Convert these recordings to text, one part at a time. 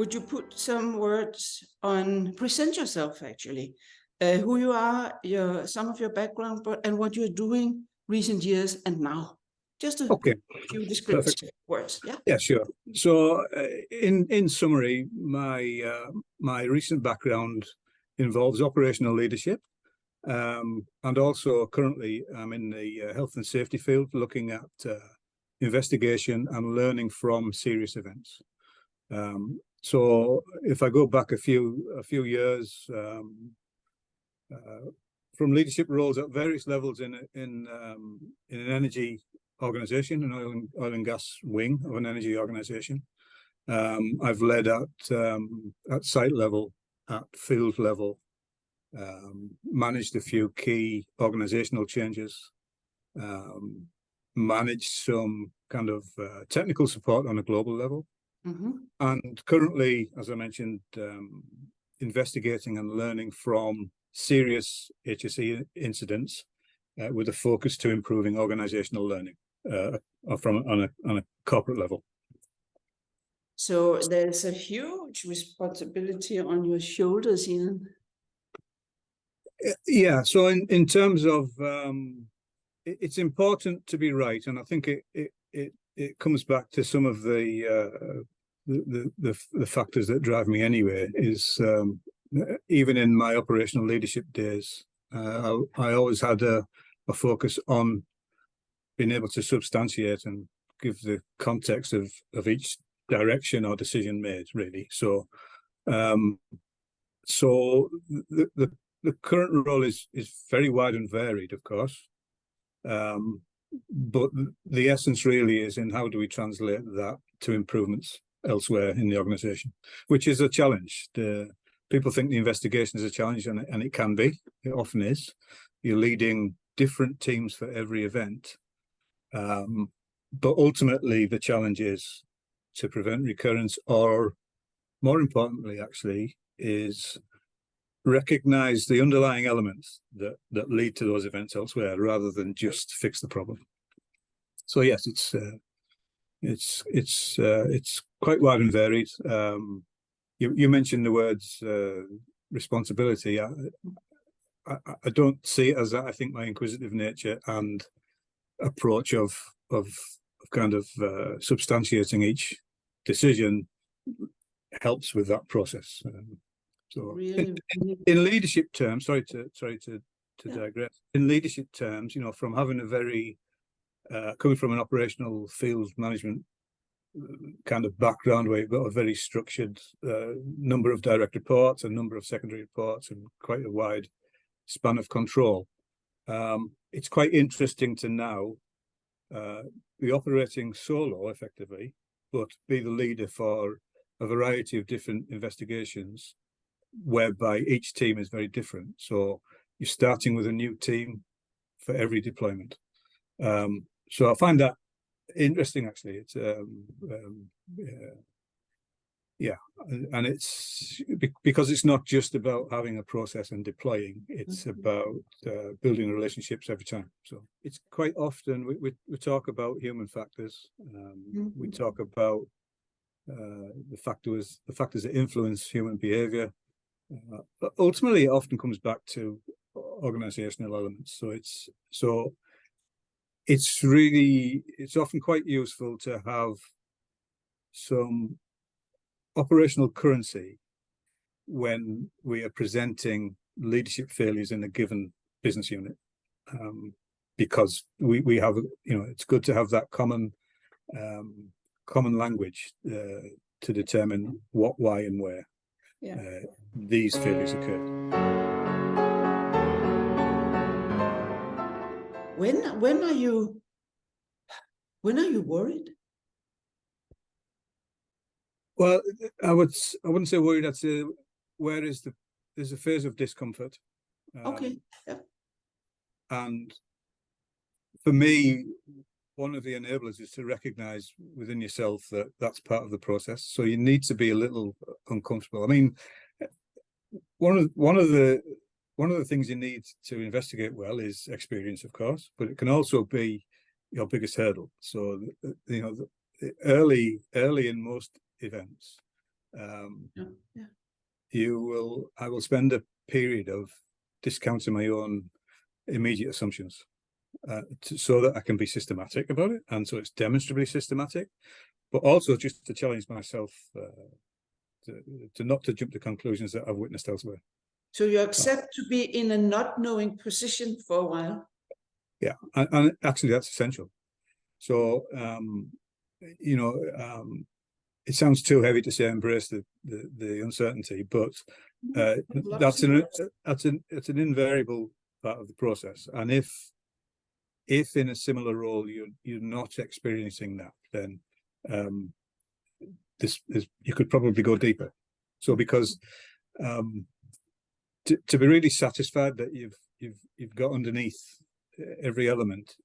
would you put some words on, present yourself actually, who you are, some of your background, and what you're doing recent years and now? Just a few descriptive words. Yeah, sure. So in summary, my recent background involves operational leadership, and also currently I'm in the health and safety field, looking at investigation and learning from serious events. So if I go back a few years, from leadership roles at various levels in an energy organization, an oil and gas wing of an energy organization, I've led at site level, at field level, managed a few key organizational changes, managed some kind of technical support on a global level. And currently, as I mentioned, investigating and learning from serious HSE incidents with a focus to improving organizational learning on a corporate level. So there's a huge responsibility on your shoulders, Ian. Yeah, so in terms of it's important to be right, and I think it comes back to some of the factors that drive me anyway. Is even in my operational leadership days, I always had a focus on being able to substantiate and give the context of each direction or decision made, really. So the current role is very wide and varied, of course, but the essence really is in how do we translate that to improvements elsewhere in the organization, which is a challenge. People think the investigation is a challenge, and it can be. It often is. You're leading different teams for every event, but ultimately the challenge is to prevent recurrence, or more importantly, actually, is recognize the underlying elements that lead to those events elsewhere, rather than just fix the problem. So yes, it's quite wide and varied. You mentioned the words responsibility. I don't see it as that. I think my inquisitive nature and approach of kind of substantiating each decision helps with that process. So really, in leadership terms, sorry to digress. In leadership terms, from having a very coming from an operational field management kind of background, where you've got a very structured number of direct reports, a number of secondary reports, and quite a wide span of control. It's quite interesting to now be operating solo effectively, but be the leader for a variety of different investigations, whereby each team is very different. So you're starting with a new team for every deployment. So I find that interesting, actually. It's and it's because it's not just about having a process and deploying. It's about building relationships every time. So it's quite often we talk about human factors. We talk about the factors that influence human behavior. But ultimately, it often comes back to organizational elements. So it's often quite useful to have some operational currency when we are presenting leadership failures in a given business unit, because we have, it's good to have that common language to determine what, why, and where these failures occur. When are you worried? Well, I wouldn't say worried. I'd say there's a phase of discomfort. Okay. Yeah. And for me, one of the enablers is to recognize within yourself that that's part of the process. So you need to be a little uncomfortable. I mean, one of the things you need to investigate well is experience, of course, but it can also be your biggest hurdle. So early in most events, I will spend a period of discounting my own immediate assumptions so that I can be systematic about it, and so it's demonstrably systematic, but also just to challenge myself to not to jump to conclusions that I've witnessed elsewhere. So you accept to be in a not knowing position for a while. Yeah, and actually that's essential. So it sounds too heavy to say embrace the uncertainty, but that's an invariable part of the process. And if in a similar role you're not experiencing that, then you could probably go deeper. So because to be really satisfied that you've got underneath every element,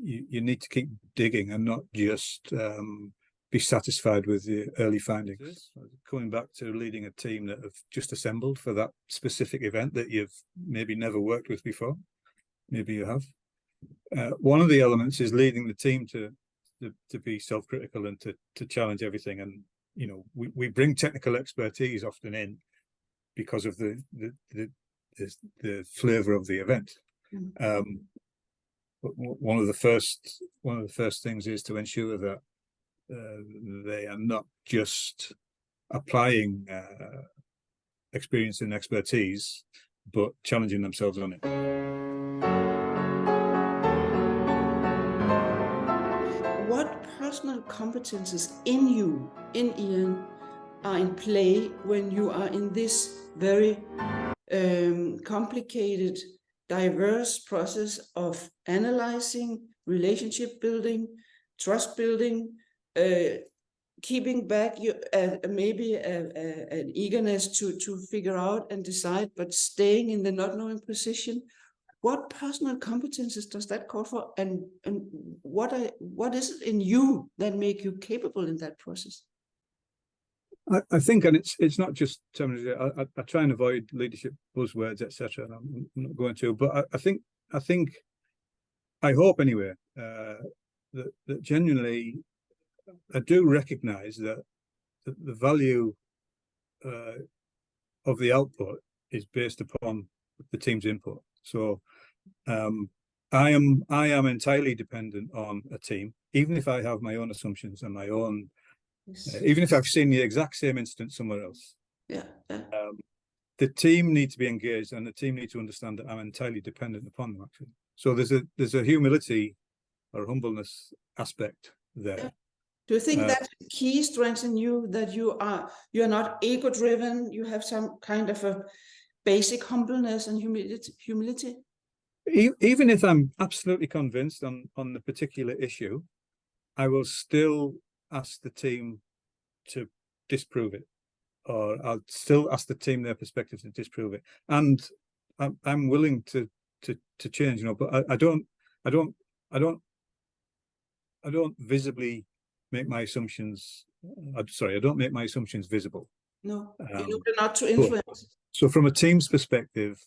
you need to keep digging and not just be satisfied with the early findings. Coming back to leading a team that have just assembled for that specific event that you've maybe never worked with before, maybe you have. One of the elements is leading the team to be self-critical and to challenge everything. And we bring technical expertise often in because of the flavour of the event. But one of the first things is to ensure that they are not just applying experience and expertise, but challenging themselves on it. What personal competences in you, in Ian, are in play when you are in this very complicated, diverse process of analyzing, relationship building, trust building, keeping back maybe an eagerness to figure out and decide, but staying in the not knowing position? What personal competences does that call for, and what is it in you that make you capable in that process? I think, and it's not just terminology. I try and avoid leadership buzzwords, etc. And I'm not going to, but I hope anyway that genuinely I do recognise that the value of the output is based upon the team's input. So I am entirely dependent on a team, even if I have my own assumptions and my own, even if I've seen the exact same instance somewhere else. The team needs to be engaged, and the team needs to understand that I'm entirely dependent upon them. Actually, so there's a humility or humbleness aspect there. Do you think that's a key strength in you, that you're not ego-driven? You have some kind of a basic humbleness and humility? Even if I'm absolutely convinced on the particular issue, I will still ask the team to disprove it, or I'll still ask the team their perspective to disprove it. And I'm willing to change, but I don't visibly make my assumptions. I don't make my assumptions visible. No, in order not to influence. So from a team's perspective,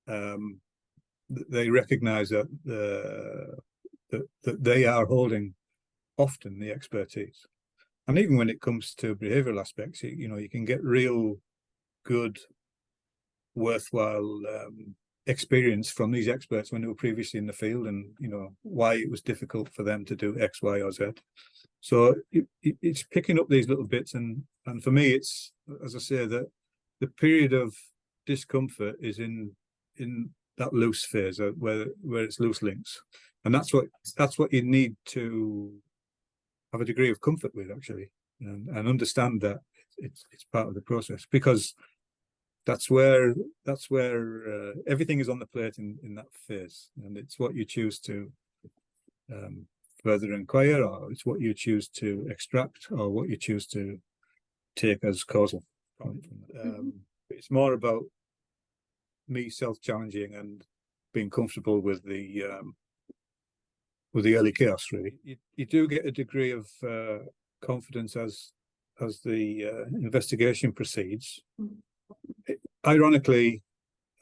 they recognize that that they are holding often the expertise. And even when it comes to behavioral aspects, you can get real good, worthwhile experience from these experts when they were previously in the field, and why it was difficult for them to do X, Y, or Z. So it's picking up these little bits, and for me, it's, as I say, that the period of discomfort is in that loose phase where it's loose links, and that's what you need to have a degree of comfort with, actually, and understand that it's part of the process, because that's where everything is on the plate in that phase, and it's what you choose to further inquire, or it's what you choose to extract, or what you choose to take as causal. It's more about me self-challenging and being comfortable with the early chaos. Really, you do get a degree of confidence as the investigation proceeds. Ironically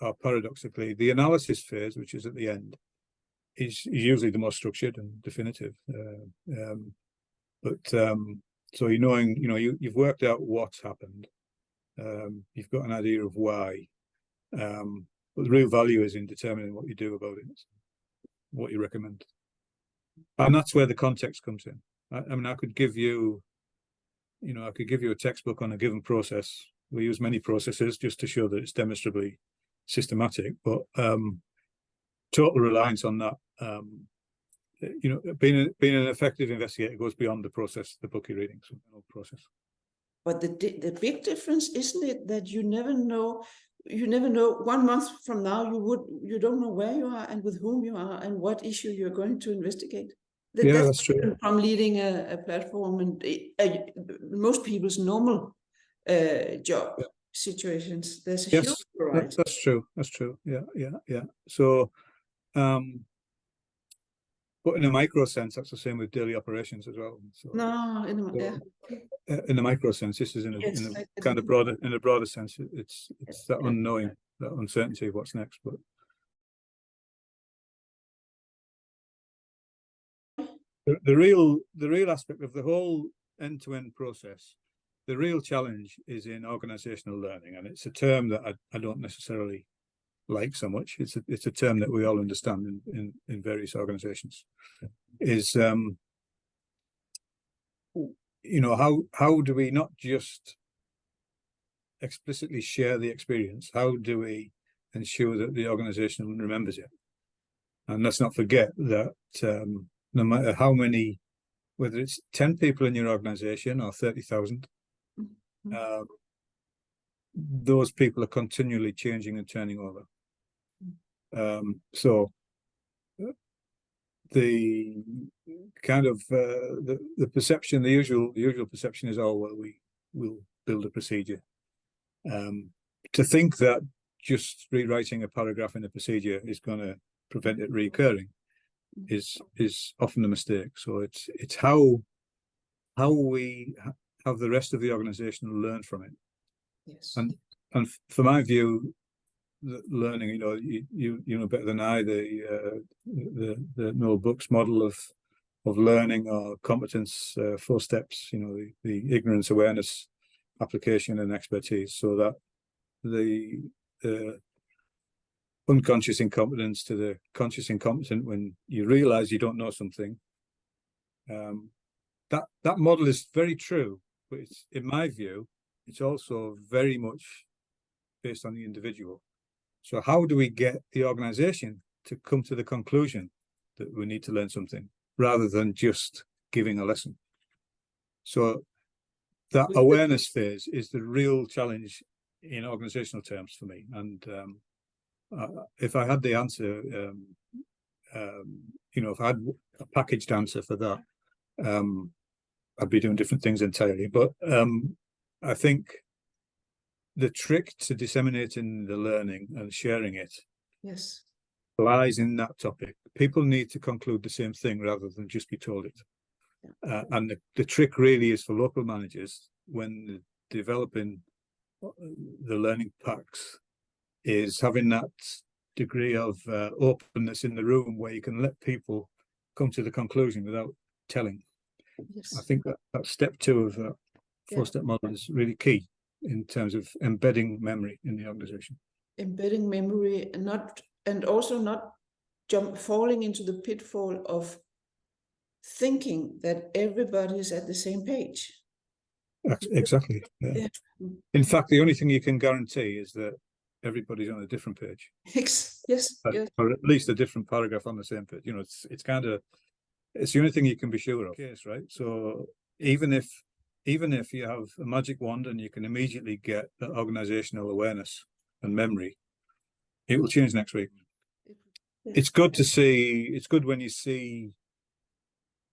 or paradoxically, the analysis phase, which is at the end, is usually the most structured and definitive. But So you've worked out what's happened. You've got an idea of why. But the real value is in determining what you do about it, what you recommend. And that's where the context comes in. I mean, I could give you a textbook on a given process. We use many processes just to show that it's demonstrably systematic, but total reliance on that, being an effective investigator goes beyond the process, the book you're reading, so process. But the big difference, isn't it, that you never know 1 month from now, you don't know where you are and with whom you are and what issue you're going to investigate. That's true. From leading a platform and most people's normal job situations. There's a huge variety. That's true. Yeah. So, but in a micro sense, that's the same with daily operations as well. So, in a micro sense, this is in a kind of broader sense. It's that unknowing, that uncertainty of what's next. But the real aspect of the whole end-to-end process, the real challenge is in organizational learning, and it's a term that I don't necessarily like so much. It's a term that we all understand in various organizations. Is how do we not just explicitly share the experience? How do we ensure that the organization remembers it? And let's not forget that no matter how many, whether it's 10 people in your organization or 30,000, those people are continually changing and turning over. So the kind of the perception, the usual perception is, oh well, we'll build a procedure. To think that just rewriting a paragraph in a procedure is going to prevent it recurring is often a mistake. So it's how we have the rest of the organization learn from it. Yes. And for my view, the learning, you know better than I, the Noel Buck's model of learning or competence, 4 steps, the ignorance, awareness, application and expertise, so that the unconscious incompetence to the conscious incompetent, when you realize you don't know something, that model is very true, but it's, in my view, it's also very much based on the individual. So how do we get the organization to come to the conclusion that we need to learn something rather than just giving a lesson? So that awareness phase is the real challenge in organizational terms for me. And if I had the answer, if I had a packaged answer for that, I'd be doing different things entirely. But I think the trick to disseminating the learning and sharing it lies in that topic. People need to conclude the same thing rather than just be told it. And the trick really is for local managers, when developing the learning packs, is having that degree of openness in the room where you can let people come to the conclusion without telling. I think that step 2 of that 4-step model is really key in terms of embedding memory in the organization. Embedding memory, and also not falling into the pitfall of thinking that everybody is at the same page. Exactly. Yeah. In fact, the only thing you can guarantee is that everybody's on a different page. Yes. Or at least a different paragraph on the same page. It's the only thing you can be sure of. Yes, right. So even if you have a magic wand and you can immediately get that organizational awareness and memory, it will change next week. It's good when you see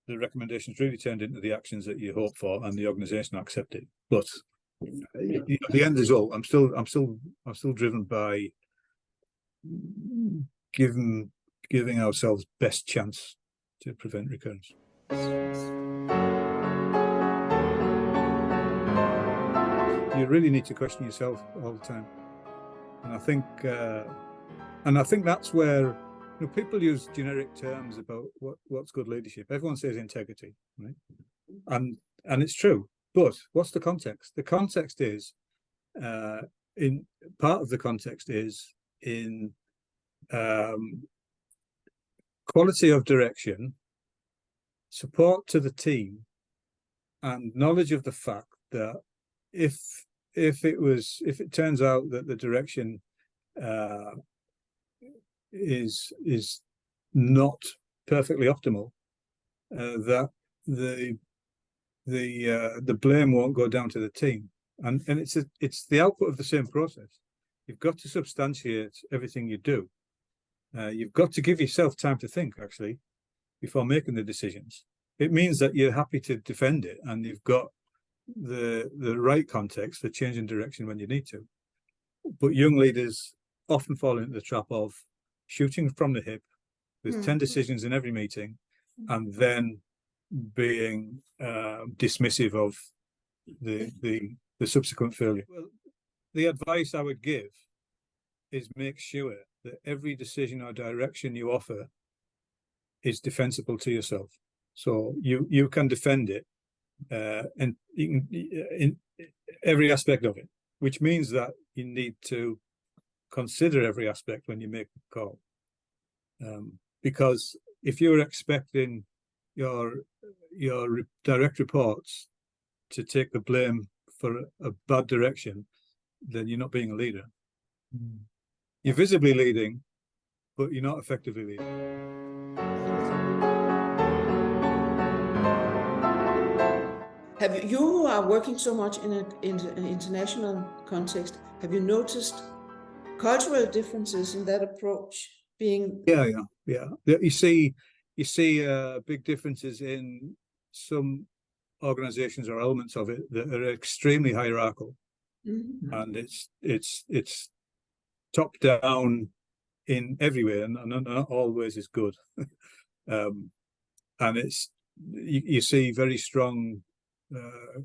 the recommendations really turned into the actions that you hope for and the organization accept it. But the end result, I'm still driven by giving ourselves best chance to prevent recurrence. You really need to question yourself all the time, and I think that's where people use generic terms about what's good leadership. Everyone says integrity, right? And and it's true. But what's the context? The context is, in part of the context is in quality of direction, support to the team, and knowledge of the fact that if it turns out that the direction is not perfectly optimal, that the blame won't go down to the team, and it's the output of the same process. You've got to substantiate everything you do. You've got to give yourself time to think, actually, before making the decisions. It means that you're happy to defend it, and you've got the right context for changing direction when you need to. But young leaders often fall into the trap of shooting from the hip with 10 decisions in every meeting, and then being dismissive of the subsequent failure. Well, the advice I would give is make sure that every decision or direction you offer is defensible to yourself. So you can defend it and in every aspect of it, which means that you need to consider every aspect when you make the call. Because if you're expecting your direct reports to take the blame for a bad direction, then you're not being a leader. You're visibly leading, but you're not effectively leading. You are working so much in an international context. Have you noticed cultural differences in that approach? Yeah. You see big differences in some organizations or elements of it that are extremely hierarchical, and it's top down in every way, and not always is good. And you see very strong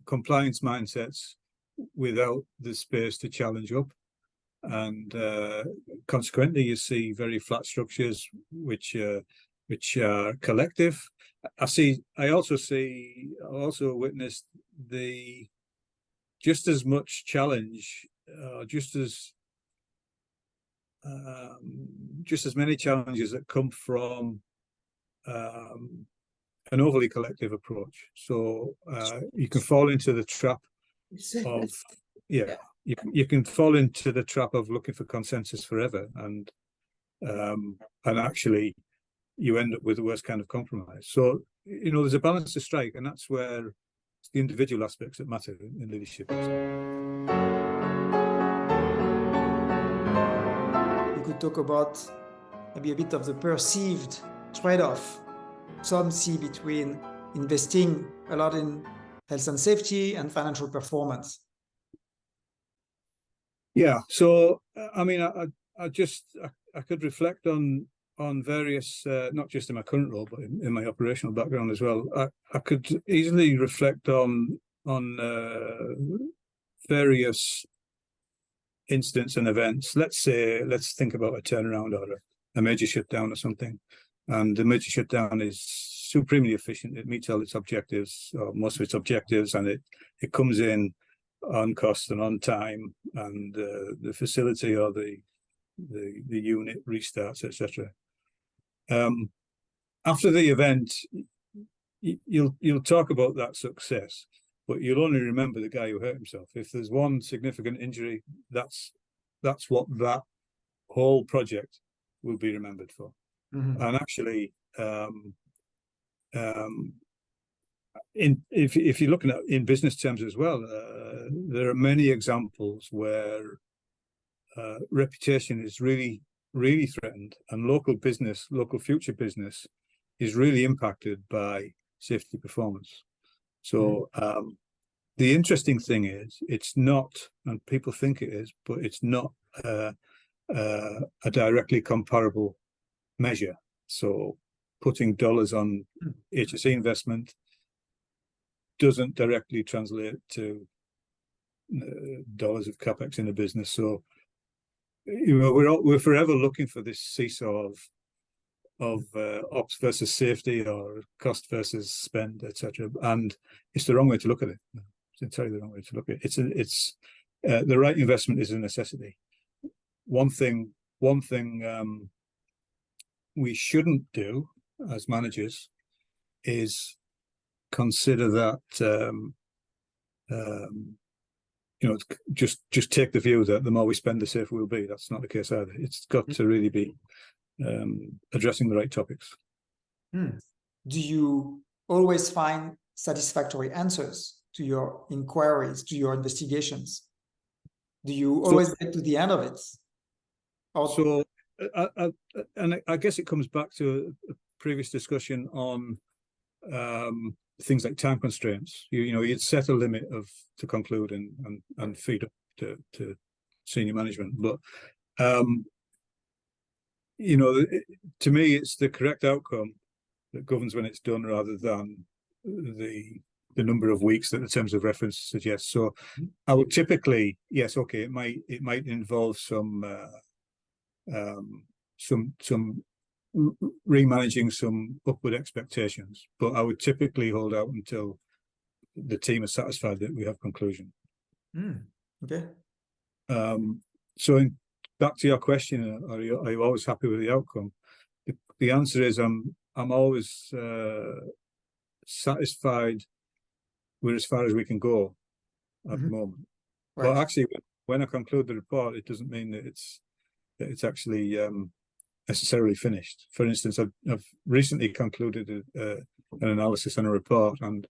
compliance mindsets without the space to challenge up, and consequently you see very flat structures which are collective. I also witnessed just as much challenge, just as many challenges that come from an overly collective approach. So you can fall into the trap of you can fall into the trap of looking for consensus forever, and actually you end up with the worst kind of compromise. So there's a balance to strike, and that's where it's the individual aspects that matter in leadership. We could talk about maybe a bit of the perceived trade-off some see between investing a lot in health and safety and financial performance. Yeah, so I mean, I could reflect on various, not just in my current role, but in my operational background as well. I could easily reflect on various incidents and events. Let's think about a turnaround or a major shutdown or something, and the major shutdown is supremely efficient. It meets all its objectives, or most of its objectives, and it comes in on cost and on time, and the facility or the unit restarts, etc. After the event, you'll talk about that success, but you'll only remember the guy who hurt himself. If there's one significant injury, that's what that whole project will be remembered for. Mm-hmm. And actually, if you're looking at in business terms as well, there are many examples where reputation is really, really threatened, and local future business is really impacted by safety performance. So the interesting thing is, it's not, and people think it is, but it's not a directly comparable measure. So putting dollars on HSE investment doesn't directly translate to dollars of capex in the business. So we're forever looking for this seesaw of ops versus safety or cost versus spend, etc. And it's the wrong way to look at it. It's entirely the wrong way to look at it. It's the right investment is a necessity. One thing we shouldn't do as managers is consider that just take the view that the more we spend, the safer we'll be. That's not the case either. It's got to really be addressing the right topics. Do you always find satisfactory answers to your inquiries, to your investigations? Do you always get to the end of it? So, and I guess it comes back to a previous discussion on things like time constraints. You'd set a limit to conclude and feed up to senior management, but to me, it's the correct outcome that governs when it's done, rather than the number of weeks that the terms of reference suggest. So, I would typically, yes, okay, it might involve some remanaging some upward expectations, but I would typically hold out until the team is satisfied that we have conclusion. Okay. So back to your question, are you always happy with the outcome? The answer is I'm always satisfied we're as far as we can go at the moment. Right. But actually, when I conclude the report, it doesn't mean that it's actually necessarily finished. For instance, I've recently concluded an analysis on a report, and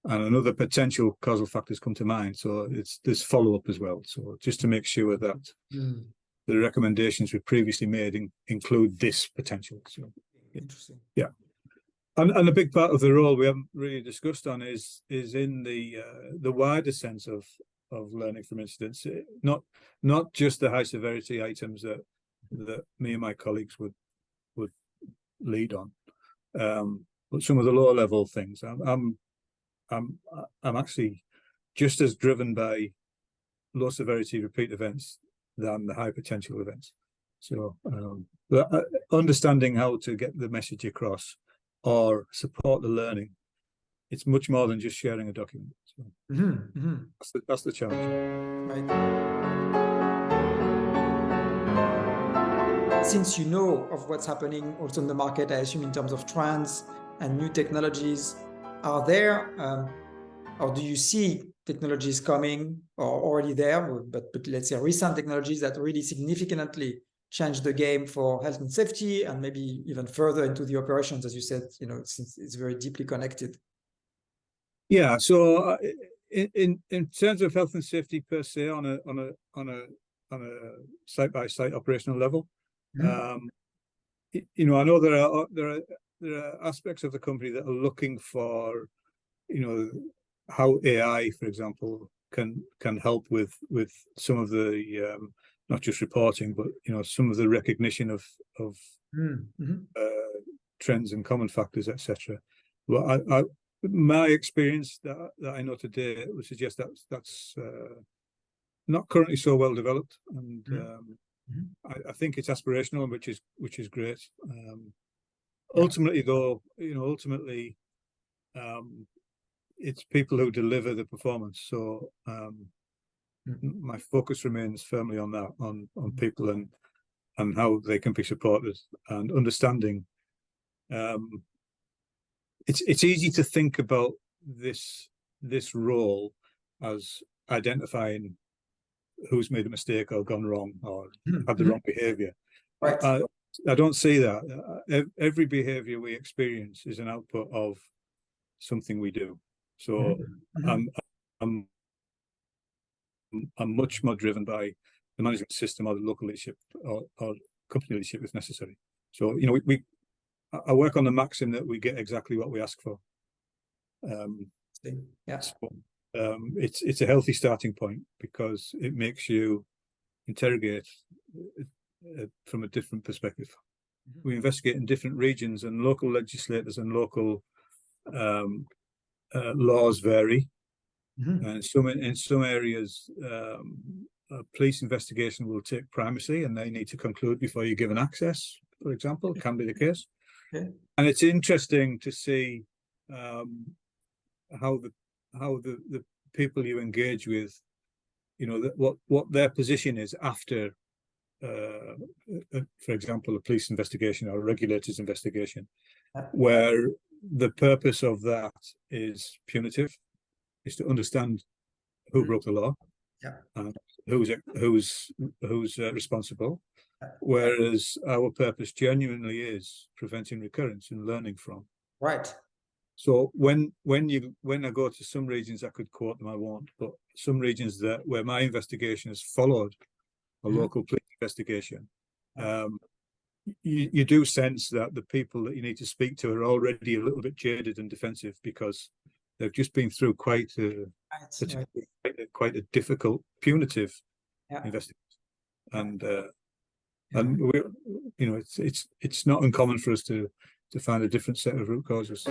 another potential causal factors come to mind. So there's follow-up as well. So just to make sure that the recommendations we previously made include this potential. So interesting. Yeah. And a big part of the role we haven't really discussed on is in the wider sense of learning from incidents, not just the high severity items that me and my colleagues would lead on, but some of the lower level things. I'm actually just as driven by low severity repeat events than the high potential events. So understanding how to get the message across or support the learning, it's much more than just sharing a document. So that's the challenge. Right. Since you know of what's happening also in the market, I assume in terms of trends and new technologies, are there, or do you see technologies coming or already there, but let's say recent technologies that really significantly change the game for health and safety, and maybe even further into the operations, as you said, since it's very deeply connected? Yeah. So in terms of health and safety per se, on a site by site operational level, I know there are aspects of the company that are looking for, how AI, for example, can help with some of the not just reporting, but some of the recognition of trends and common factors, etc. Well, my experience that I know today would suggest that's not currently so well developed, and I think it's aspirational, which is great. Ultimately, though, it's people who deliver the performance. So my focus remains firmly on that, on people and how they can be supported, and understanding. It's easy to think about this role as identifying who's made a mistake or gone wrong or had the wrong behavior. Right. I don't see that. Every behavior we experience is an output of something we do. So I'm much more driven by the management system or the local leadership or company leadership if necessary. So I work on the maxim that we get exactly what we ask for. It's a healthy starting point because it makes you interrogate from a different perspective. We investigate in different regions, and local legislators and local laws vary. And in some areas, police investigation will take primacy, and they need to conclude before you're given access. For example, can be the case. Okay. And it's interesting to see how the people you engage with, you know, what their position is after, for example, a police investigation or a regulator's investigation, where the purpose of that is punitive, is to understand who broke the law, and who's responsible, whereas our purpose genuinely is preventing recurrence and learning from. Right. So when I go to some regions, I could quote them, I won't, but some regions where my investigation has followed a local police investigation, you do sense that the people that you need to speak to are already a little bit jaded and defensive because they've just been through quite a difficult, punitive investigation, and we, you know, it's not uncommon for us to find a different set of root causes.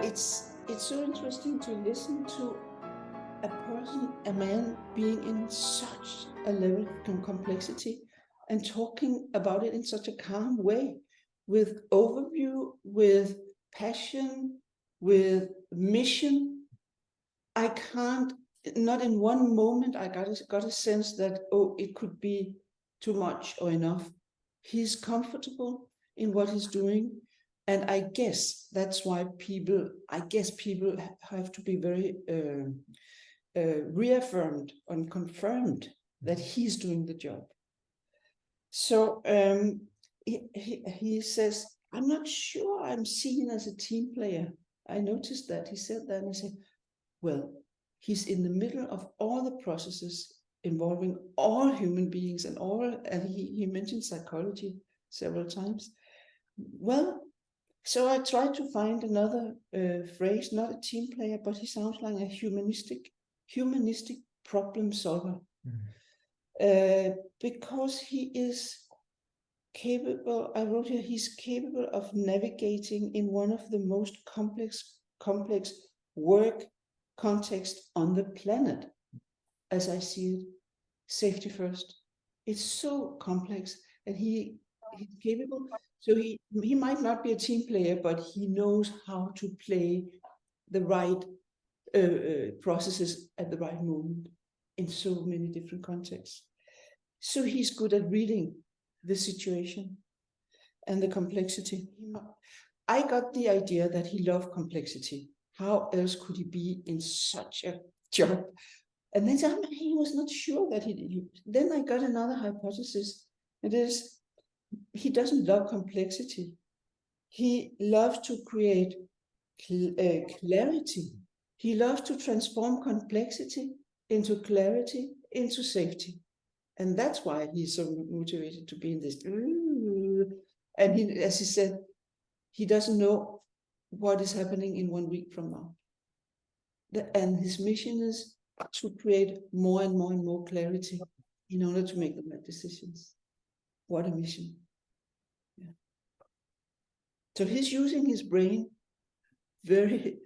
It's so interesting to listen to a man being in such a level of complexity and talking about it in such a calm way, with overview, with passion, with mission. I can't, not in one moment I got a sense that, oh, it could be too much or enough. He's comfortable in what he's doing. And I guess that's why people have to be very reaffirmed and confirmed that he's doing the job. So he says, I'm not sure I'm seen as a team player. I noticed that. He said that, and I said, well, he's in the middle of all the processes involving all human beings and he mentioned psychology several times. Well, so I tried to find another phrase, not a team player, but he sounds like a humanistic problem solver. Because he is capable, I wrote here, he's capable of navigating in one of the most complex work contexts on the planet, as I see it. Safety first. It's so complex, and he's capable. So he might not be a team player, but he knows how to play the right processes at the right moment in so many different contexts. So he's good at reading the situation and the complexity. I got the idea that he loved complexity. How else could he be in such a job? And then he was not sure that then I got another hypothesis. It is, he doesn't love complexity. He loves to create clarity. He loves to transform complexity into clarity, into safety. And that's why he's so motivated to be in this. And he, as he said, he doesn't know what is happening in 1 week from now. And his mission is to create more and more and more clarity in order to make the right decisions. What a mission. Yeah. So he's using his brain very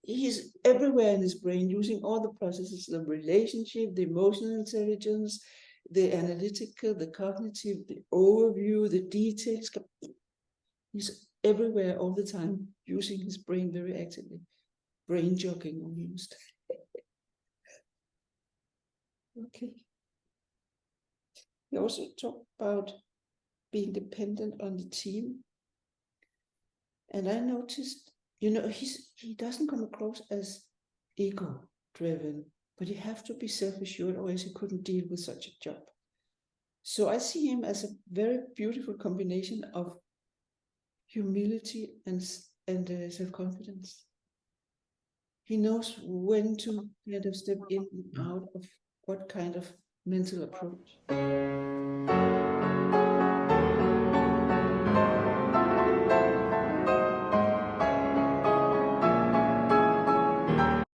he's everywhere in his brain, using all the processes, the relationship, the emotional intelligence, the analytical, the cognitive, the overview, the details. He's everywhere all the time, using his brain very actively. Brain jogging almost. Okay. He also talked about being dependent on the team. And I noticed, you know, he doesn't come across as ego-driven, but you have to be self-assured, or else he couldn't deal with such a job. So I see him as a very beautiful combination of humility and self-confidence. He knows when to kind of step in and out of what kind of mental approach.